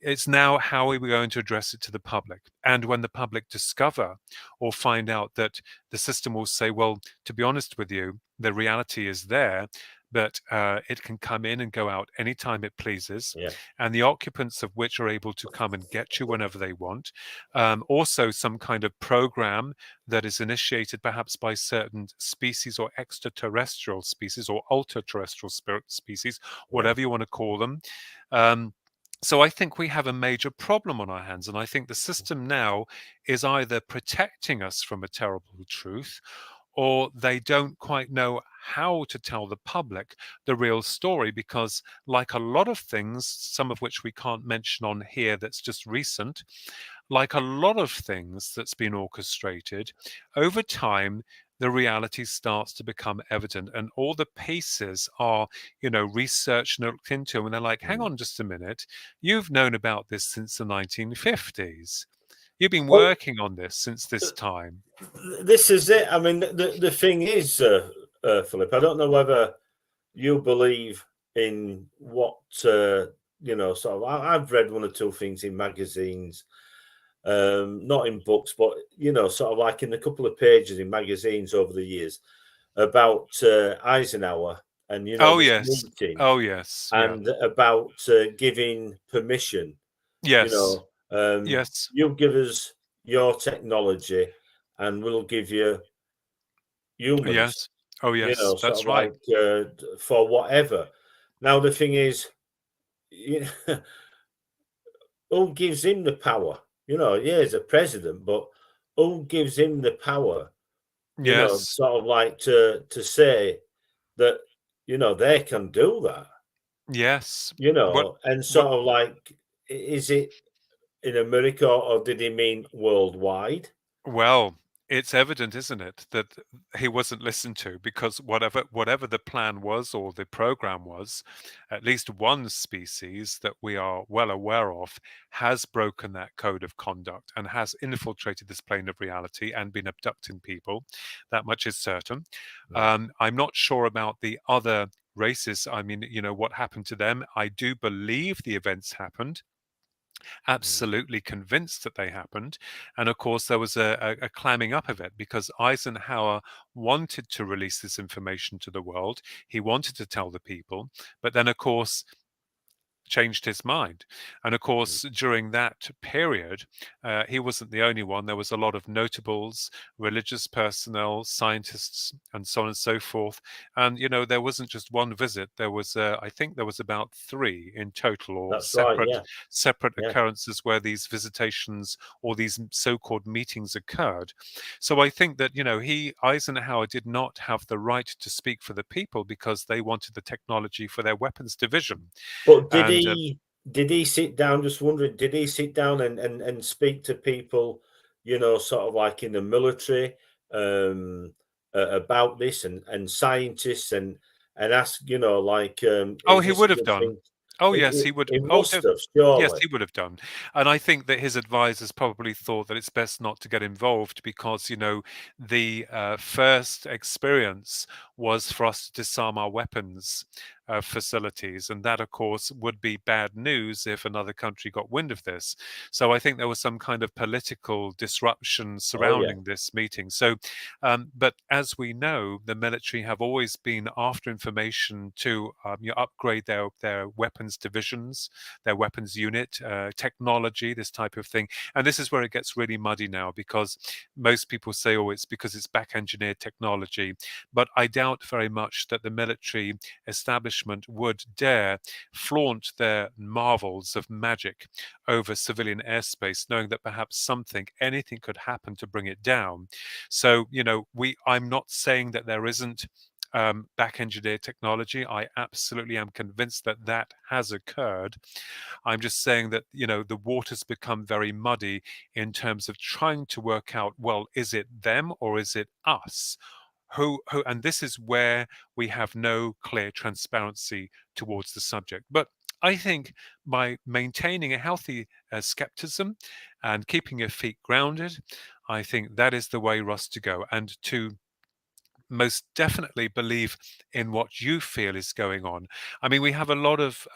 It's now how are we going to address it to the public? And when the public discover or find out that the system will say, well, to be honest with you, the reality is there, but it can come in and go out anytime it pleases, Yeah. and the occupants of which are able to come and get you whenever they want. Also, some kind of program that is initiated perhaps by certain species or extraterrestrial species or ultra-terrestrial spirit species, Yeah. whatever you want to call them. Um, so I think we have a major problem on our hands, and I think the system now is either protecting us from a terrible truth, or they don't quite know how to tell the public the real story, because, like a lot of things, some of which we can't mention on here that's just recent, like a lot of things that's been orchestrated, over time, the reality starts to become evident, and all the pieces are, researched and looked into, and they're like, hang Mm. on just a minute, you've known about this since the 1950s. You've been Well, working on this since this time. this is it. I mean, the thing is, Philip, I don't know whether you believe in what, sort of. I've read one or two things in magazines, not in books, but, sort of like in a couple of pages in magazines over the years about Eisenhower and, Oh, this yes. meeting Oh, yes. Yeah. and about giving permission, you Yes. know, Yes. you give us your technology and we'll give you humans, Yes. Oh, yes. sort That's of right. like for whatever. Now, the thing is, you know, who gives him the power? Yeah, he's a president, but who gives him the power, Yes. sort of like to say that, they can do that, Yes. What and what sort of like, is it in America or did he mean worldwide? Well, it's evident, isn't it, that he wasn't listened to, because whatever the plan was or the program was, at least one species that we are well aware of has broken that code of conduct and has infiltrated this plane of reality and been abducting people. That much is certain. Yeah. I'm not sure about the other races. I mean, what happened to them. I do believe the events happened, Mm. absolutely convinced that they happened. And of course, there was a clamming up of it, because Eisenhower wanted to release this information to the world. He wanted to tell the people. But then, of course, changed his mind. And of Mm. course, during that period, he wasn't the only one. There was a lot of notables, religious personnel, scientists, and so on and so forth. And, there wasn't just one visit. There was, I think there was about three in total, or That's right. separate Yeah. occurrences where these visitations or these so-called meetings occurred. So I think that, Eisenhower did not have the right to speak for the people, because they wanted the technology for their weapons division. But did And he did he sit down, just wondering, did he sit down and speak to people, sort of like in the military, about this and scientists and ask, like, Oh, is he this a would have good done. thing? Oh, He, yes, he, he would. he Oh, must have, yes, surely. he would have done. And I think that his advisors probably thought that it's best not to get involved, because, the first experience was for us to disarm our weapons. facilities, and that, of course, would be bad news if another country got wind of this. So I think there was some kind of political disruption Oh yeah. surrounding this meeting. So, but as we know, the military have always been after information to upgrade their weapons divisions, their weapons unit, technology, this type of thing. And this is where it gets really muddy now, because most people say, oh, it's because it's back engineered technology. But I doubt very much that the military establishment would dare flaunt their marvels of magic over civilian airspace, knowing that perhaps anything could happen to bring it down. So, I'm not saying that there isn't back engineered technology. I absolutely am convinced that that has occurred. I'm just saying that, the waters become very muddy in terms of trying to work out, well, is it them or is it us? And this is where we have no clear transparency towards the subject. But I think by maintaining a healthy skepticism and keeping your feet grounded, I think that is the way, Russ, to go, and to most definitely believe in what you feel is going on. I mean, we have a lot of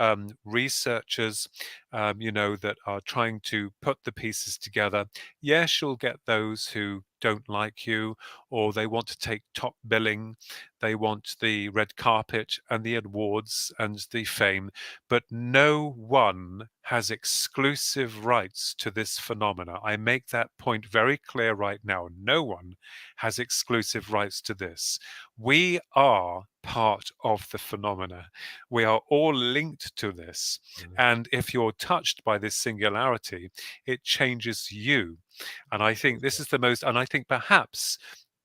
researchers, that are trying to put the pieces together. Yes, you'll get those who don't like you, or they want to take top billing. They want the red carpet and the awards and the fame, but no one has exclusive rights to this phenomena. I make that point very clear right now. No one has exclusive rights to this. We are part of the phenomena. We are all linked to this. And if you're touched by this singularity, it changes you. And I think this is and I think perhaps,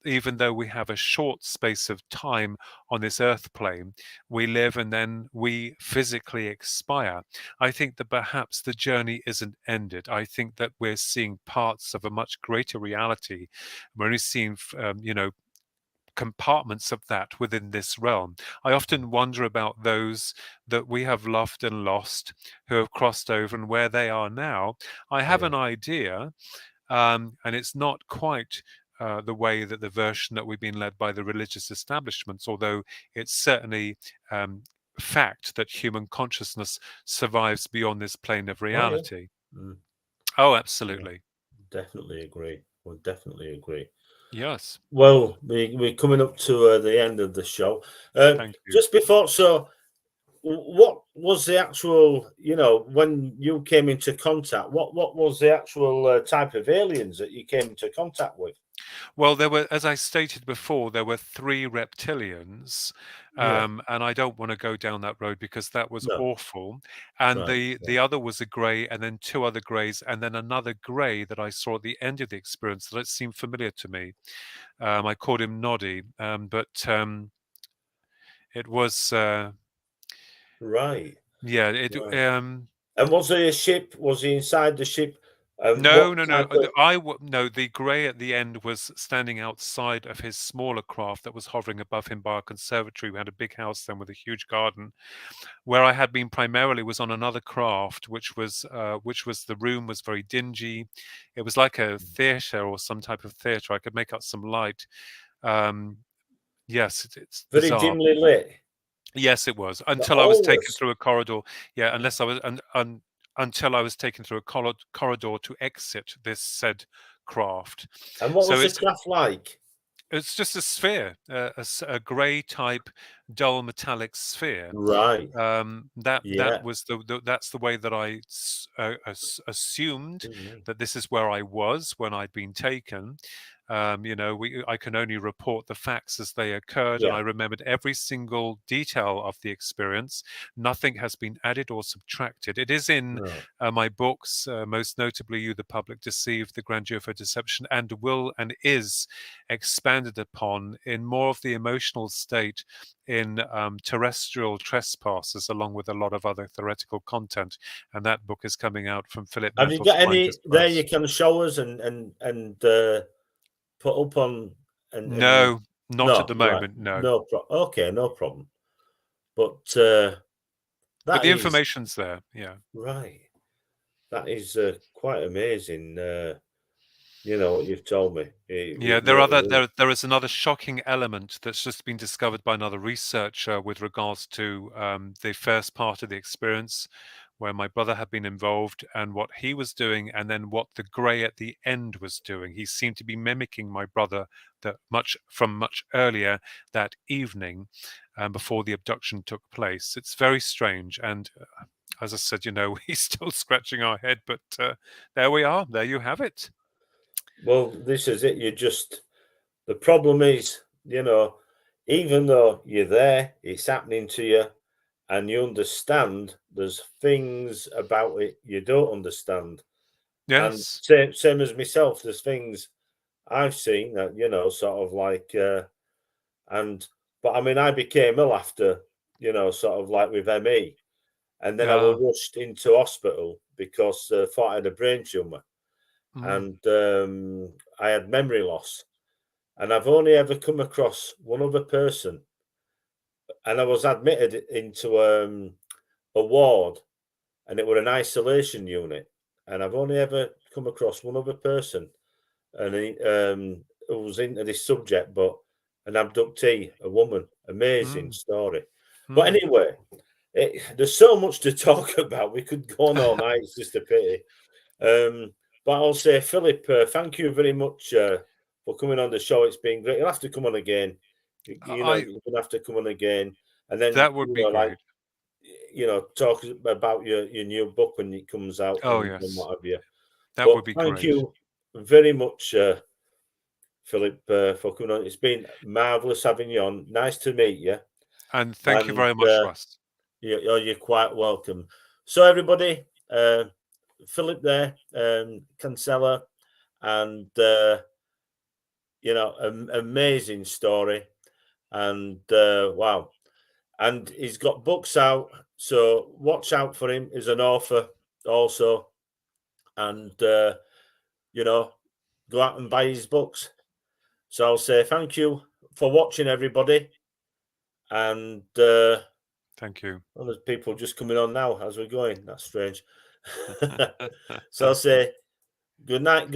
even though we have a short space of time on this earth plane, we live and then we physically expire. I think that perhaps the journey isn't ended. I think that we're seeing parts of a much greater reality. We're only seeing, compartments of that within this realm. I often wonder about those that we have loved and lost, who have crossed over, and where they are now. I have Yeah. an idea, and it's not quite the way that the version that we've been led by the religious establishments, although it's certainly fact that human consciousness survives beyond this plane of Oh yeah. reality. Mm, Oh, yeah. absolutely. Definitely agree. Would definitely agree. Yes. Well, we're coming up to the end of the show. Thank you. Just before, so what was the actual, when you came into contact, what was the actual type of aliens that you came into contact with? Well, there were, as I stated before, there were three reptilians, Yeah. and I don't want to go down that road because that was No. awful. And Right. the other was a grey, and then two other greys, and then another grey that I saw at the end of the experience that seemed familiar to me. I called him Noddy, but it was Right. yeah. Right. And was there a ship? Was he inside the ship? And No, what no, no. type of? No. The grey at the end was standing outside of his smaller craft that was hovering above him by a conservatory. We had a big house then with a huge garden. Where I had been primarily was on another craft, which was the room was very dingy. It was like a theatre or some type of theatre. I could make out some light. Um, yes, it's Very bizarre. dimly lit. Yes, it was, But until I was taken always. through a corridor. Yeah, unless I was until I was taken through a corridor to exit this said craft. And what So was the craft like? it's just a sphere, a grey type, dull metallic sphere. Right. That Yeah. was that's the way that I assumed Good me. that this is where I was when I'd been taken. I can only report the facts as they occurred, and Yeah. I remembered every single detail of the experience. Nothing has been added or subtracted. It is in No. my books, most notably "You, the Public Deceived," "The Grand UFO Deception," and will and is expanded upon in more of the emotional state in Terrestrial Trespassers, along with a lot of other theoretical content. And that book is coming out from Philip Have you Mendel's got any Blinders there Press. you can show us and put up on and No, not at no, the right. moment, no. No okay, no problem. But But that the is information's there, yeah. right. That is quite amazing. what you've told me. Yeah, there is another shocking element that's just been discovered by another researcher with regards to the first part of the experience, where my brother had been involved and what he was doing, and then what the grey at the end was doing. He seemed to be mimicking my brother from much earlier that evening, before the abduction took place. It's very strange, and as I said, we're still scratching our head, but there we are. There you have it. Well, this is it. The problem is, even though you're there, it's happening to you, and you understand there's things about it you don't understand. And Yes. same as myself, there's things I've seen that, sort of like, but I mean, I became ill after, sort of like with ME. And then I Yeah. was rushed into hospital because I thought I had a brain tumor. Mm. And I had memory loss. And I've only ever come across one other person. And I was admitted into a ward, and it was an isolation unit. And I've only ever come across one other person, and who was into this subject, but an abductee, a woman. Amazing Mm. story. But Mm. anyway, there's so much to talk about. We could go on all night. It's just a pity. But I'll say, Philip, thank you very much for coming on the show. It's been great. You'll have to come on again. You're going to have to come on again, and then That would be great. talk about your new book when it comes out Oh, and yes. what have you. That But would be thank great. you very much, Philip, for coming on. It's been marvelous having you on. Nice to meet you, And thank you and very much, Russ. you're quite welcome. So everybody, Philip there, Cancella, and amazing story, and wow, and he's got books out, so watch out for him. He's an author also, and go out and buy his books. So I'll say thank you for watching, everybody, and Thank you. well, there's people just coming on now as we're going. That's strange. So I'll say good night.